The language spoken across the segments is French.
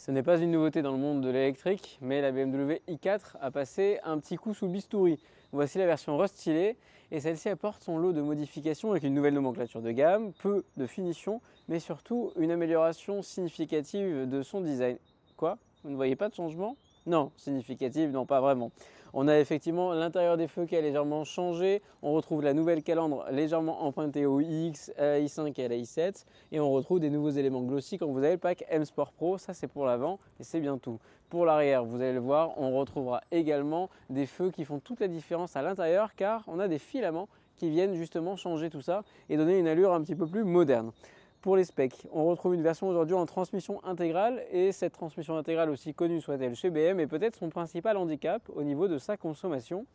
Ce n'est pas une nouveauté dans le monde de l'électrique, mais la BMW i4 a passé un petit coup sous le bistouri. Voici la version restylée et celle-ci apporte son lot de modifications avec une nouvelle nomenclature de gamme, peu de finition, mais surtout une amélioration significative de son design. Quoi? Vous ne voyez pas de changement? Non, significative, non pas vraiment. On a effectivement l'intérieur des feux qui a légèrement changé, on retrouve la nouvelle calandre légèrement empruntée au iX, à la i5 et à la i7 et on retrouve des nouveaux éléments glossy quand vous avez le pack M Sport Pro, ça c'est pour l'avant et c'est bien tout. Pour l'arrière, vous allez le voir, on retrouvera également des feux qui font toute la différence à l'intérieur car on a des filaments qui viennent justement changer tout ça et donner une allure un petit peu plus moderne. Pour les specs, on retrouve une version aujourd'hui en transmission intégrale et cette transmission intégrale, aussi connue soit-elle chez BM, est peut-être son principal handicap au niveau de sa consommation.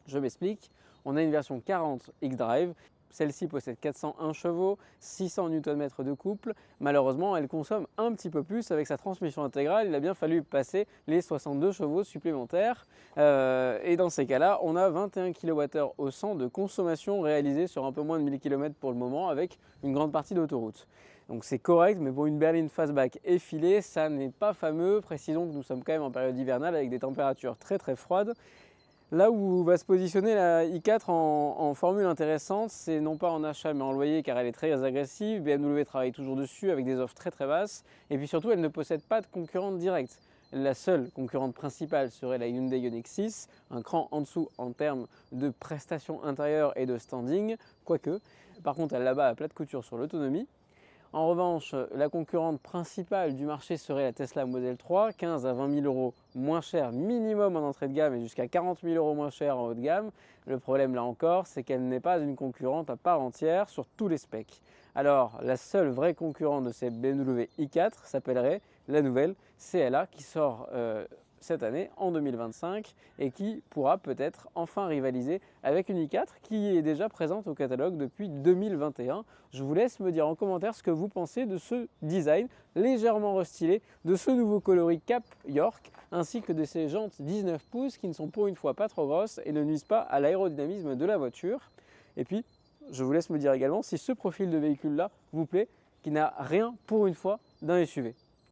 Je m'explique, on a une version 40 xDrive. Celle-ci possède 401 chevaux, 600 Nm de couple. Malheureusement, elle consomme un petit peu plus avec sa transmission intégrale. Il a bien fallu passer les 62 chevaux supplémentaires. Et dans ces cas-là, on a 21 kWh au 100 de consommation réalisée sur un peu moins de 1000 km pour le moment avec une grande partie d'autoroute. Donc c'est correct, mais pour une berline fastback effilée, ça n'est pas fameux. Précisons que nous sommes quand même en période hivernale avec des températures très froides. Là où va se positionner la i4 en formule intéressante, c'est non pas en achat mais en loyer car elle est très agressive. BMW travaille toujours dessus avec des offres très basses et puis surtout elle ne possède pas de concurrente directe. La seule concurrente principale serait la Hyundai Ioniq 6, un cran en dessous en termes de prestations intérieures et de standing, quoique. Par contre elle là-bas à plat de couture sur l'autonomie. En revanche, la concurrente principale du marché serait la Tesla Model 3, 15 à 20 000 euros moins cher minimum en entrée de gamme et jusqu'à 40 000 euros moins cher en haut de gamme. Le problème là encore, c'est qu'elle n'est pas une concurrente à part entière sur tous les specs. Alors, la seule vraie concurrente de cette BMW i4 s'appellerait la nouvelle CLA qui sort cette année en 2025 et qui pourra peut-être enfin rivaliser avec une i4 qui est déjà présente au catalogue depuis 2021. Je vous laisse me dire en commentaire ce que vous pensez de ce design légèrement restylé, de ce nouveau coloris Cap York ainsi que de ces jantes 19 pouces qui ne sont pour une fois pas trop grosses et ne nuisent pas à l'aérodynamisme de la voiture. Et puis je vous laisse me dire également si ce profil de véhicule là vous plaît, qui n'a rien pour une fois d'un SUV.